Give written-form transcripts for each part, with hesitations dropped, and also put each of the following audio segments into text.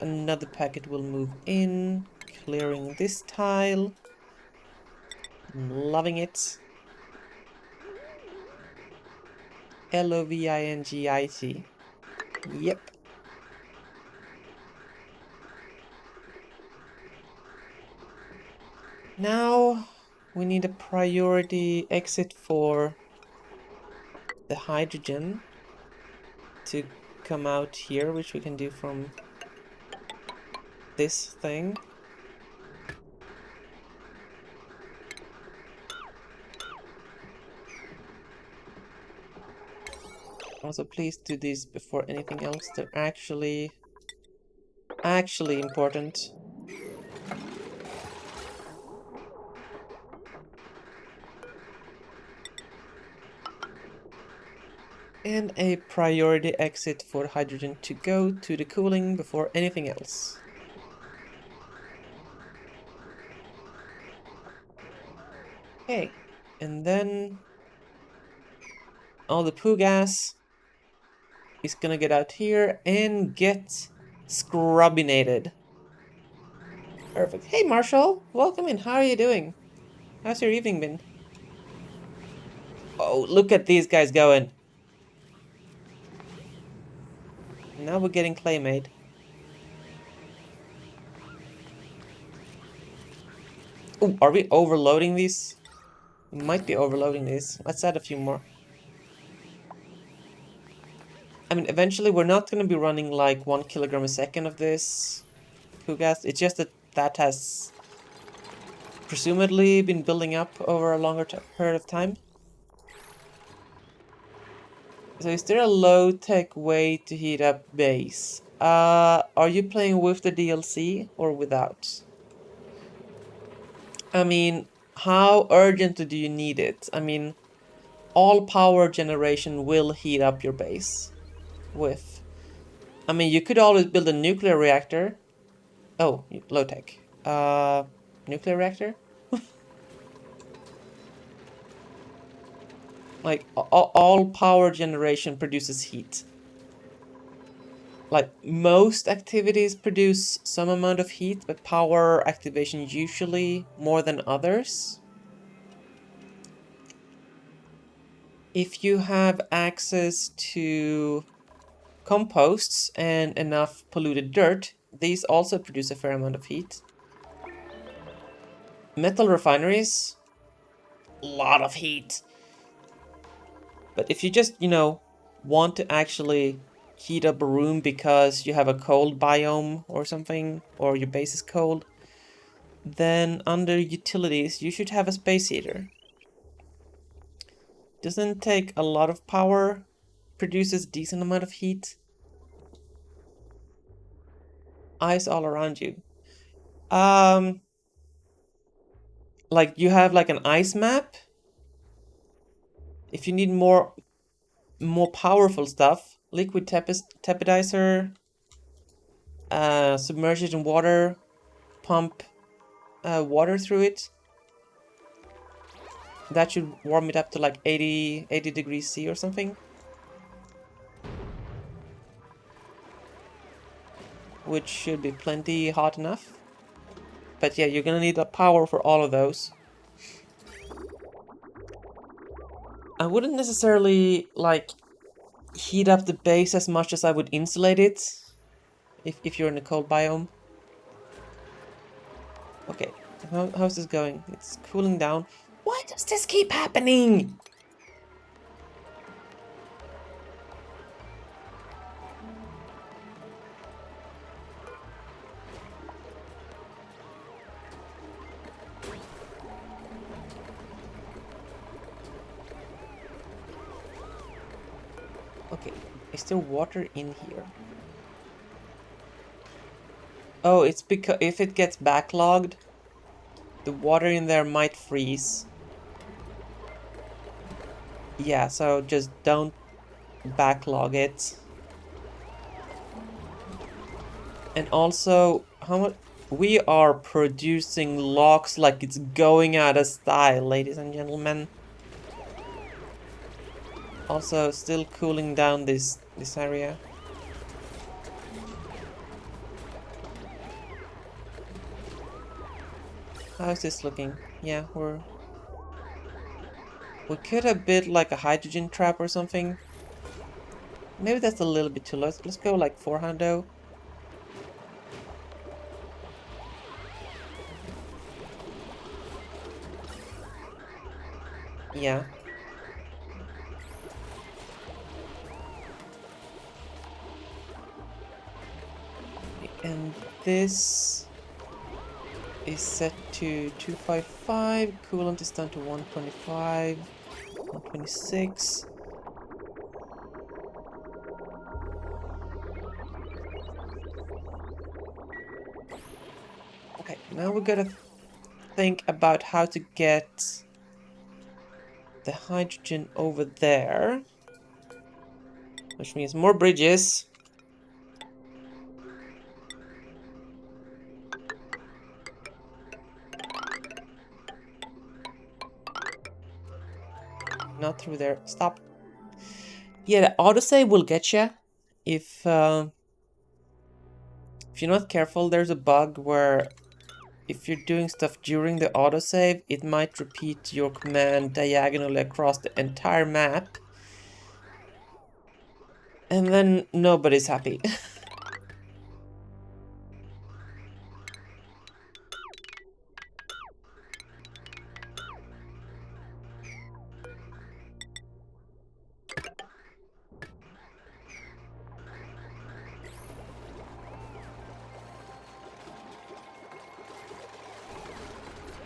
another packet will move in, clearing this tile. I'm loving it. Lovingit. Yep. Now we need a priority exit for the hydrogen to come out here, which we can do from this thing. Also, please do this before anything else. They're actually important. And a priority exit for hydrogen to go to the cooling before anything else. Okay, and then all the poo gas is gonna get out here and get scrubbinated. Perfect. Hey Marshall, welcome in. How are you doing? How's your evening been? Oh, look at these guys going. Now we're getting clay made. Oh, are we overloading these? We might be overloading these. Let's add a few more. I mean, eventually we're not going to be running like 1 kilogram a second of this poo gas. It's just that that has presumably been building up over a longer period of time. So is there a low-tech way to heat up base? Are you playing with the DLC or without? I mean, how urgently do you need it? I mean, all power generation will heat up your base with. I mean, you could always build a nuclear reactor. Oh, low-tech. Nuclear reactor? Like, all power generation produces heat. Like, most activities produce some amount of heat, but power activation usually more than others. If you have access to composts and enough polluted dirt, these also produce a fair amount of heat. Metal refineries, a lot of heat. But if you just, want to actually heat up a room because you have a cold biome or something, or your base is cold, then under utilities, you should have a space heater. Doesn't take a lot of power, produces decent amount of heat. Ice all around you. Like you have like an ice map. If you need more powerful stuff, liquid tepidizer, submerge it in water, pump water through it. That should warm it up to like 80 degrees C or something. Which should be plenty hot enough. But yeah, you're gonna need the power for all of those. I wouldn't necessarily like heat up the base as much as I would insulate it if you're in a cold biome. Okay, how's this going? It's cooling down. Why does this keep happening? Okay, is there water in here? Oh, it's because if it gets backlogged, the water in there might freeze. Yeah, so just don't backlog it. And also, how much we are producing logs like it's going out of style, ladies and gentlemen. Also, still cooling down this area. How's this looking? Yeah, we could have built like a hydrogen trap or something. Maybe that's a little bit too low. Let's go like 400. Yeah. And this is set to 255. Coolant is down to 125, 126. Okay, now we gotta think about how to get the hydrogen over there, which means more bridges. Not through there. Stop. Yeah, the autosave will get you if you're not careful. There's a bug where if you're doing stuff during the autosave, it might repeat your command diagonally across the entire map. And then nobody's happy.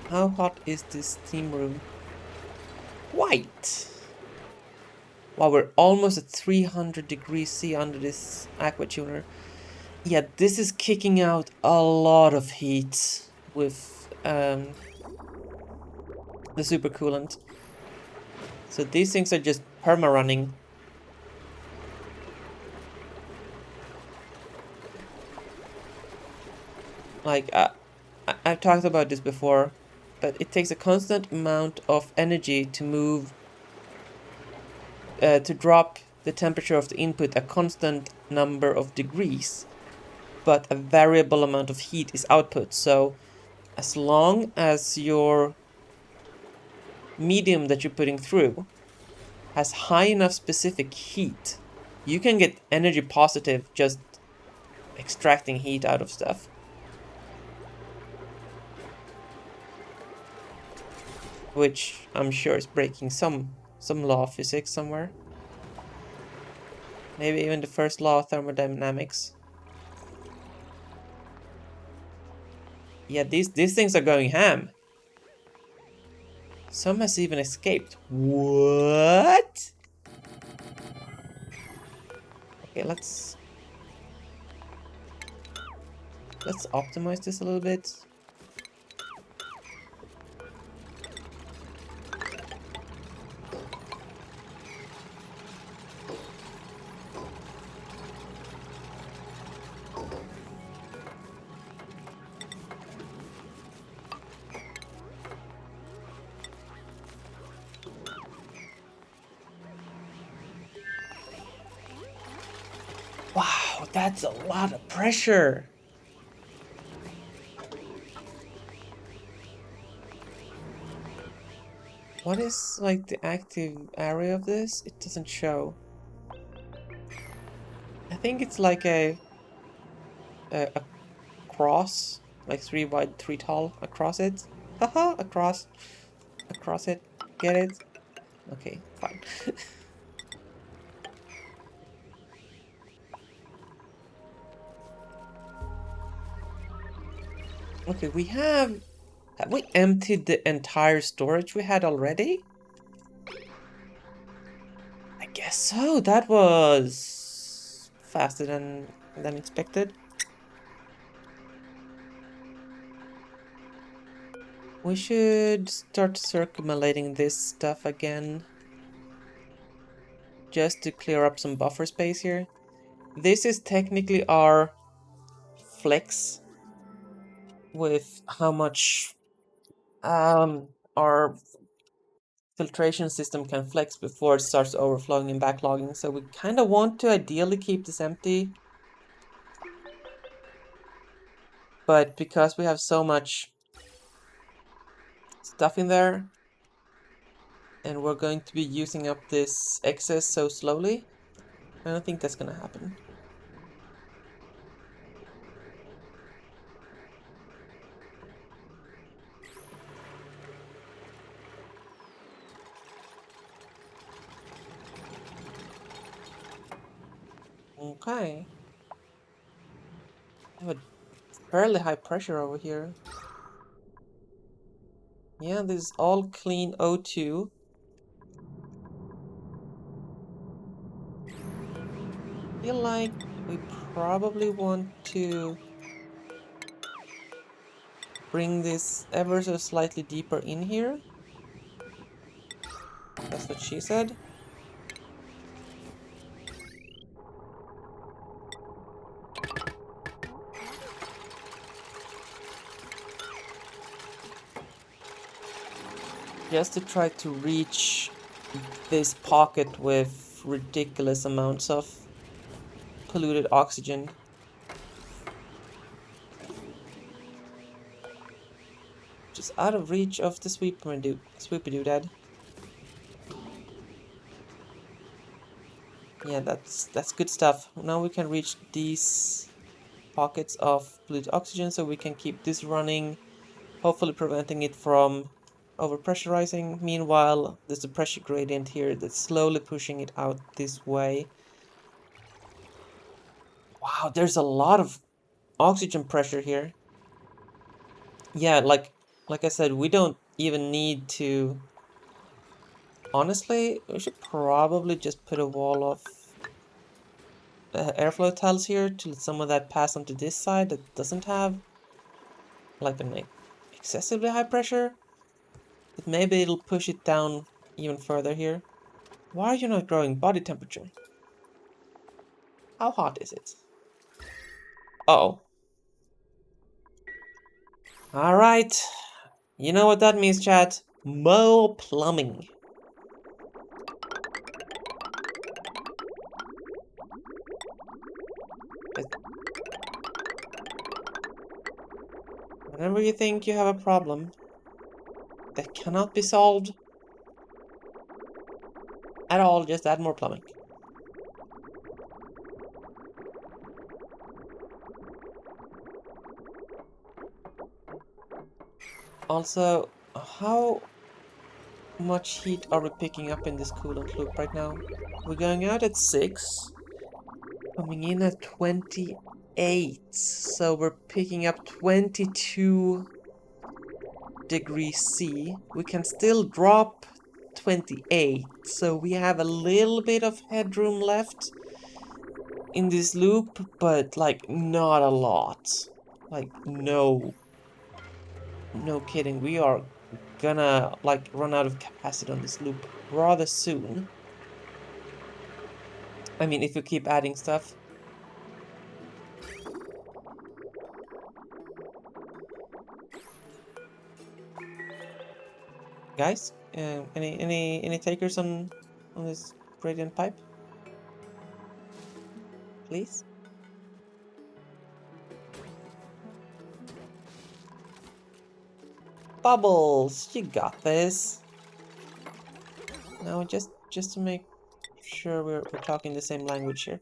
How hot is this steam room? White! Wow, we're almost at 300 degrees C under this aqua tuner. Yeah, this is kicking out a lot of heat with the supercoolant. So these things are just perma-running. Like, I've talked about this before, but it takes a constant amount of energy to move, to drop the temperature of the input a constant number of degrees, but a variable amount of heat is output. So as long as your medium that you're putting through has high enough specific heat, you can get energy positive just extracting heat out of stuff. Which I'm sure is breaking some law of physics somewhere. Maybe even the first law of thermodynamics. Yeah, these things are going ham. Some has even escaped. What? Okay, let's optimize this a little bit. Wow, that's a lot of pressure. What is like the active area of this? It doesn't show. I think it's like a cross, like 3 wide, 3 tall across it. Haha, across it. Get it? Okay, fine. Okay, have we emptied the entire storage we had already? I guess so. That was faster than expected. We should start circumambulating this stuff again, just to clear up some buffer space here. This is technically our flex with how much our filtration system can flex before it starts overflowing and backlogging. So we kind of want to ideally keep this empty. But because we have so much stuff in there. And we're going to be using up this excess so slowly. I don't think that's gonna happen. Okay. I have a fairly high pressure over here. Yeah, this is all clean O2. Feel like we probably want to bring this ever so slightly deeper in here. That's what she said. Just to try to reach this pocket with ridiculous amounts of polluted oxygen. Just out of reach of the sweepy-doodad. Yeah, that's good stuff. Now we can reach these pockets of polluted oxygen, so we can keep this running, hopefully preventing it from overpressurizing. Meanwhile, there's a pressure gradient here that's slowly pushing it out this way. Wow, there's a lot of oxygen pressure here. Yeah, like I said, we don't even need to... Honestly, we should probably just put a wall of airflow tiles here to let some of that pass onto this side that doesn't have like an excessively high pressure. But maybe it'll push it down even further here. Why are you not growing body temperature? How hot is it? Uh-oh. Alright. You know what that means, chat? More plumbing. Whenever you think you have a problem that cannot be solved at all, just add more plumbing. Also, how much heat are we picking up in this coolant loop right now? We're going out at 6, coming in at 28, so we're picking up 22 degrees C. We can still drop 28, so we have a little bit of headroom left in this loop, but like not a lot. Like no kidding, we are gonna like run out of capacity on this loop rather soon. I mean, if you keep adding stuff. Guys, any takers on this gradient pipe? Please? Bubbles, you got this. Now just to make sure we're talking the same language here.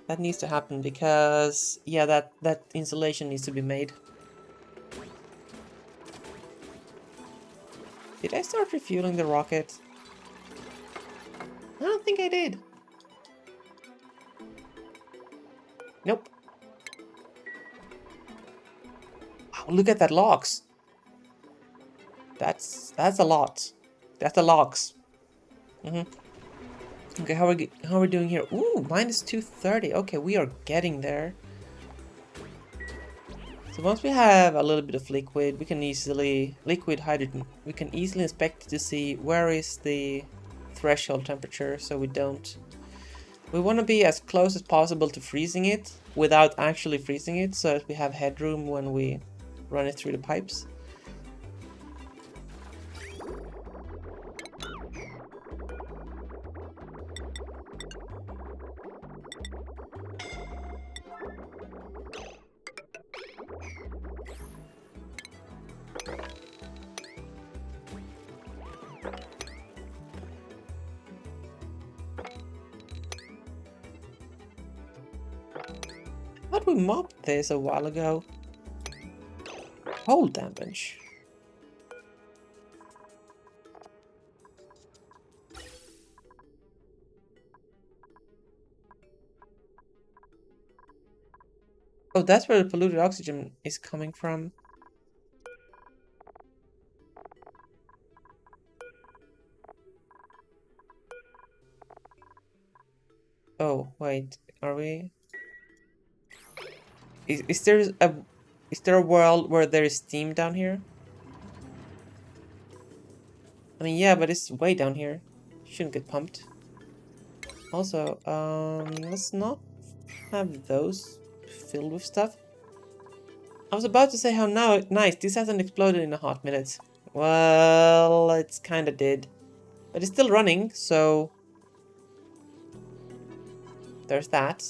That needs to happen because yeah, that insulation needs to be made. Did I start refueling the rocket? I don't think I did. Nope. Wow, look at that logs. That's a lot. That's a logs. Okay, how are we doing here? Ooh, minus 230. Okay, we are getting there. So once we have a little bit of liquid, we can easily liquid hydrogen. We can easily inspect to see where is the threshold temperature, so we don't. We want to be as close as possible to freezing it without actually freezing it, so that we have headroom when we run it through the pipes. thought we mopped this a while ago. Cold damage. Oh, that's where the polluted oxygen is coming from. Oh, wait, are we? Is there a world where there is steam down here? I mean, yeah, but it's way down here. Shouldn't get pumped. Also, let's not have those filled with stuff. I was about to say how now nice, this hasn't exploded in a hot minute. Well, it's kinda did. But it's still running, so... there's that.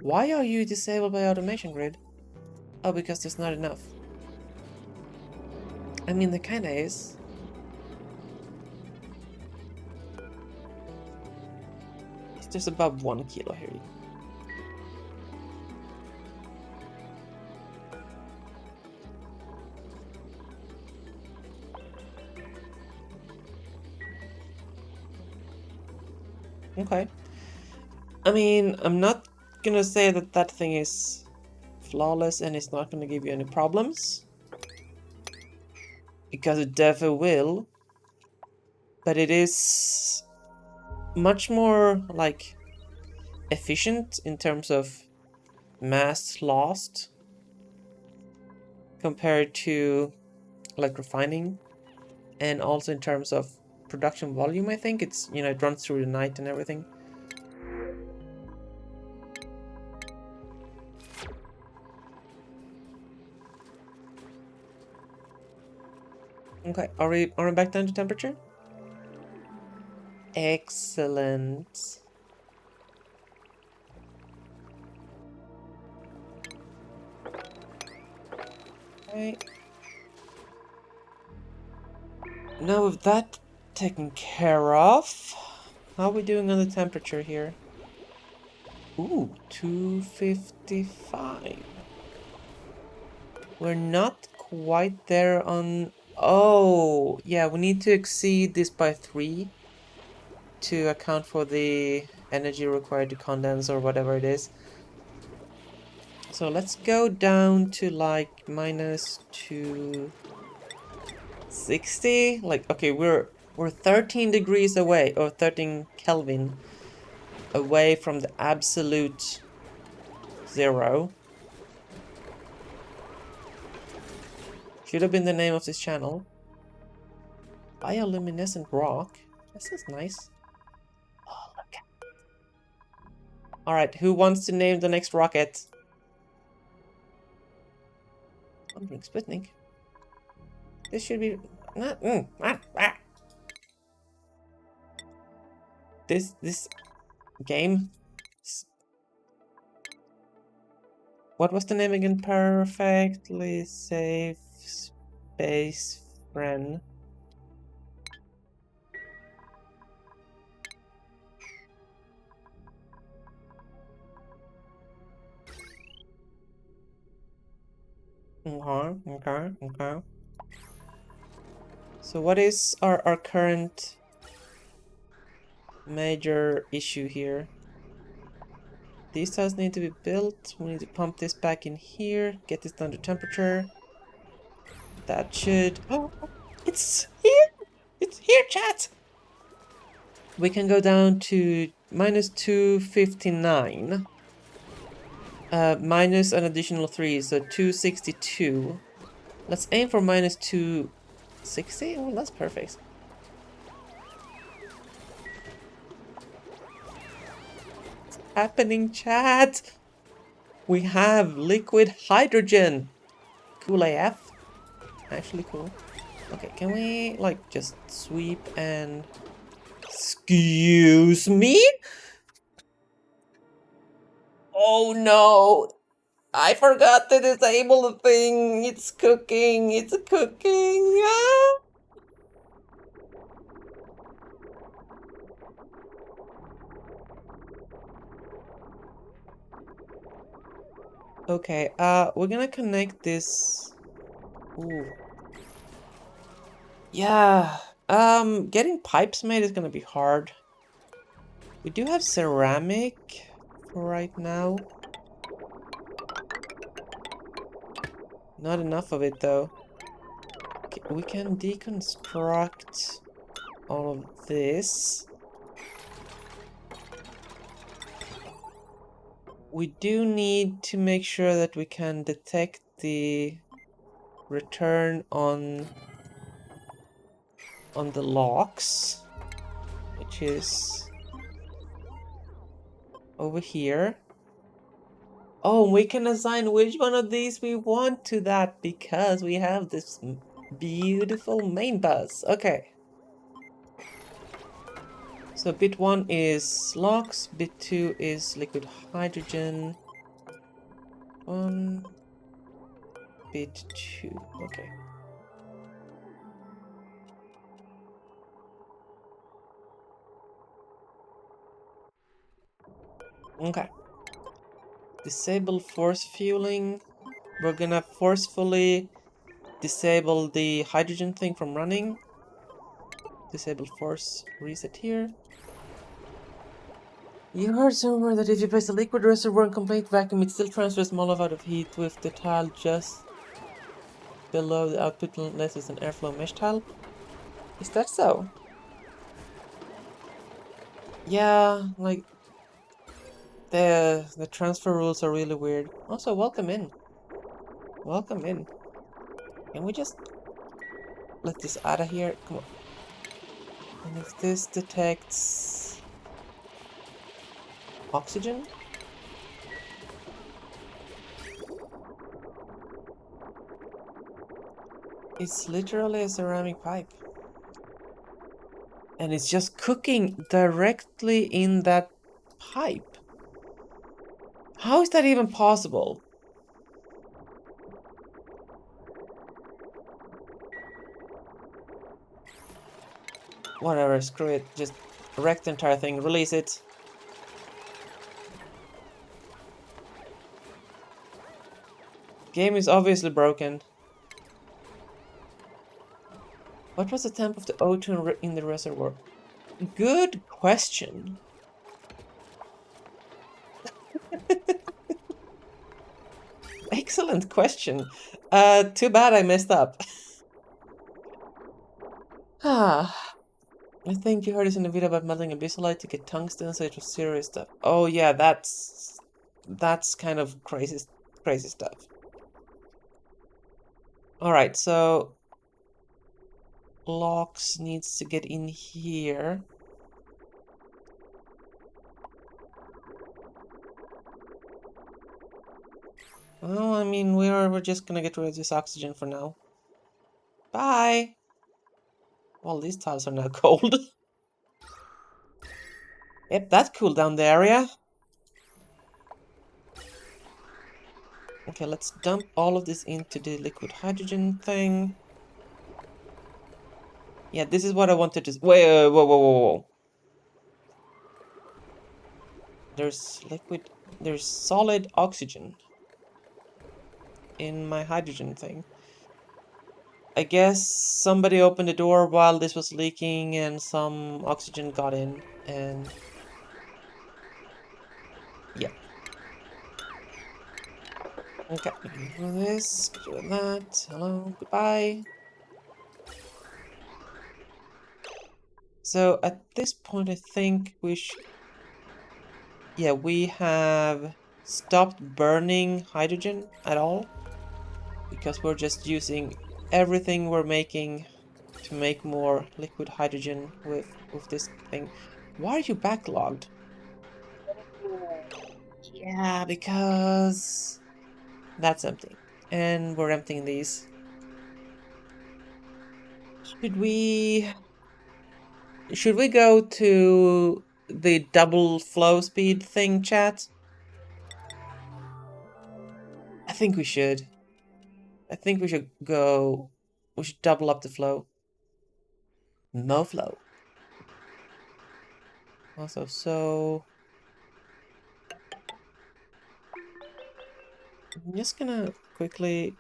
Why are you disabled by automation grid? Oh, because there's not enough. I mean, there kinda is. There's about 1 kilo here. Okay. I mean, I'm not gonna say that that thing is flawless and it's not gonna give you any problems. Because it definitely will. But it is much more, like, efficient in terms of mass lost compared to, like, refining. And also in terms of production volume, I think. It's, you know, it runs through the night and everything. Okay, are we back down to temperature? Excellent. Okay. Now with that taken care of, how are we doing on the temperature here? Ooh, 255. We're not quite there on... Oh, yeah, we need to exceed this by 3 to account for the energy required to condense or whatever it is. So let's go down to like minus 260. Like, okay, we're 13 degrees away, or 13 Kelvin away from the absolute 0. Should have been the name of this channel. Bioluminescent rock. This is nice. Oh, look. Alright, who wants to name the next rocket? Wandering Sputnik. This should be... This game... What was the name again? Perfectly safe space friend. Okay. So what is our current major issue here? These tiles need to be built. We need to pump this back in here, get this down to temperature. That should... Oh, it's here! It's here, chat! We can go down to minus 259. Minus an additional 3, so 262. Let's aim for minus 260. Oh, that's perfect. What's happening, chat? We have liquid hydrogen. Cool AF. Actually cool. Okay, can we, like, just sweep and... Excuse me? Oh no! I forgot to disable the thing. It's cooking. It's cooking. Ah! Okay, we're gonna connect this. Ooh. Yeah, getting pipes made is gonna be hard. We do have ceramic for right now. Not enough of it though. Okay, we can deconstruct all of this. We do need to make sure that we can detect the return on the locks, which is over here. Oh, we can assign which one of these we want to that because we have this beautiful main bus. Okay. So bit 1 is locks, bit 2 is liquid hydrogen. 1, bit 2. Okay. Okay. Disable force fueling. We're gonna forcefully disable the hydrogen thing from running. Disable force reset here. You heard somewhere that if you place a liquid reservoir in complete vacuum, it still transfers small amount of heat with the tile just below the output unless it's an airflow mesh tile. Is that so? Yeah, like the transfer rules are really weird. Also, welcome in. Welcome in. Can we just let this out of here? Come on. And if this detects oxygen? It's literally a ceramic pipe. And it's just cooking directly in that pipe. How is that even possible? Whatever, screw it. Just wreck the entire thing, release it. Game is obviously broken. What was the temp of the O2 in the reservoir? Good question. Excellent question. Too bad I messed up. Ah, I think you heard this in the video about melting abyssalite to get tungsten, so it was serious stuff. Oh yeah, that's kind of crazy stuff. All right, so locks needs to get in here. Well, I mean, we're just gonna get rid of this oxygen for now. Bye. Well, these tiles are now cold. Yep, that cooled down the area. Okay, let's dump all of this into the liquid hydrogen thing. Yeah, this is what I wanted to... Wait, whoa. There's solid oxygen in my hydrogen thing. I guess somebody opened the door while this was leaking and some oxygen got in and... Yeah. Okay, do this, do that. Hello, goodbye. So at this point, I think we should... Yeah, we have stopped burning hydrogen at all because we're just using everything we're making to make more liquid hydrogen with this thing. Why are you backlogged? Yeah, because that's empty. And we're emptying these. Should we go to the double flow speed thing, chat? I think we should. I think we should go. We should double up the flow. No flow. Also, so I'm just gonna quickly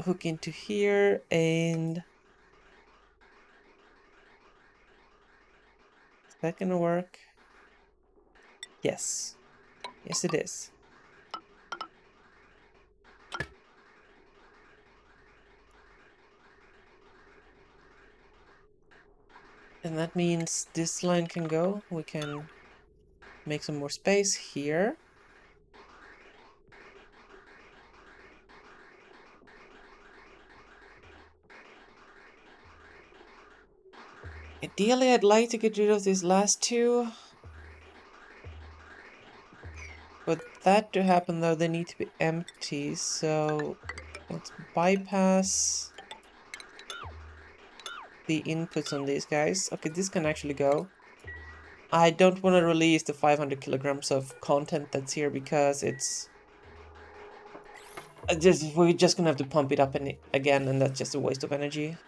hook into here, and is that gonna work? Yes. Yes, it is. And that means this line can go. We can make some more space here. Ideally, I'd like to get rid of these last two. For that to happen, though, they need to be empty. So let's bypass the inputs on these guys. Okay, this can actually go. I don't want to release the 500 kilograms of content that's here because it's we're just gonna have to pump it up again, and that's just a waste of energy.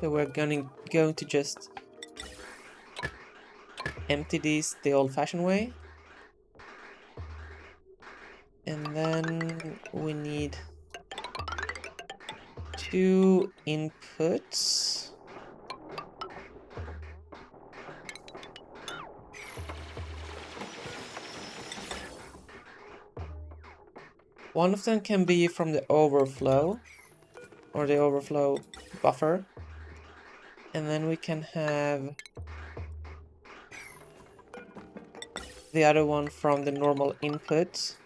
So we're going to just empty these the old-fashioned way. And then we need 2 inputs. One of them can be from the overflow, or the overflow buffer. And then we can have the other one from the normal input.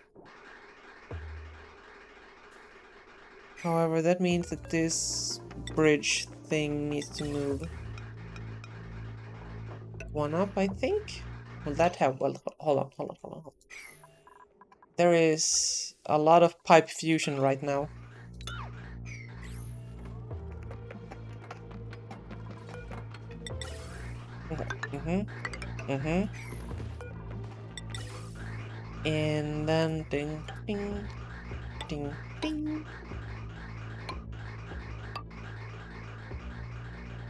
However, that means that this bridge thing needs to move one up, I think. Will that help? Well, hold on. There is a lot of pipe fusion right now. Okay. And then ding, ding, ding, ding.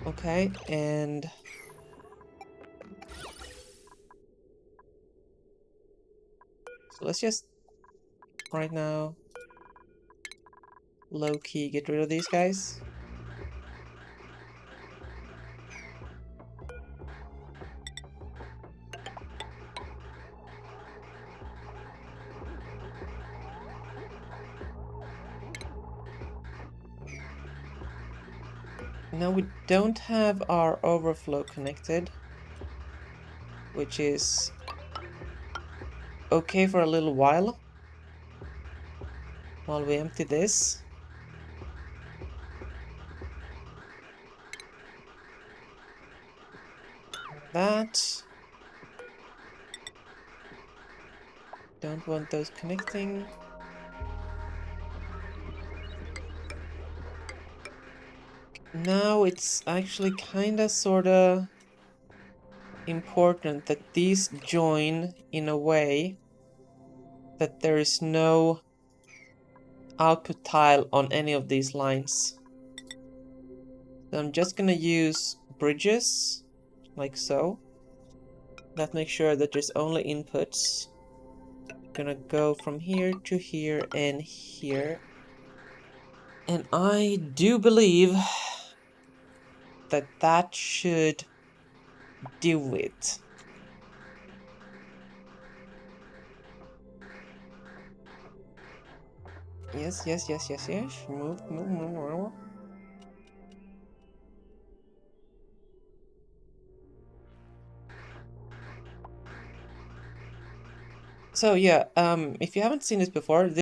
Okay, and so let's just right now low-key get rid of these guys. Now we don't have our overflow connected, which is okay for a little while we empty this. That. Don't want those connecting. Now it's actually kinda sorta important that these join in a way that there is no output tile on any of these lines. So I'm just gonna use bridges, like so. That makes sure that there's only inputs. Gonna go from here to here and here. And I do believe that that should do it. Yes. Move. So yeah, if you haven't seen this before,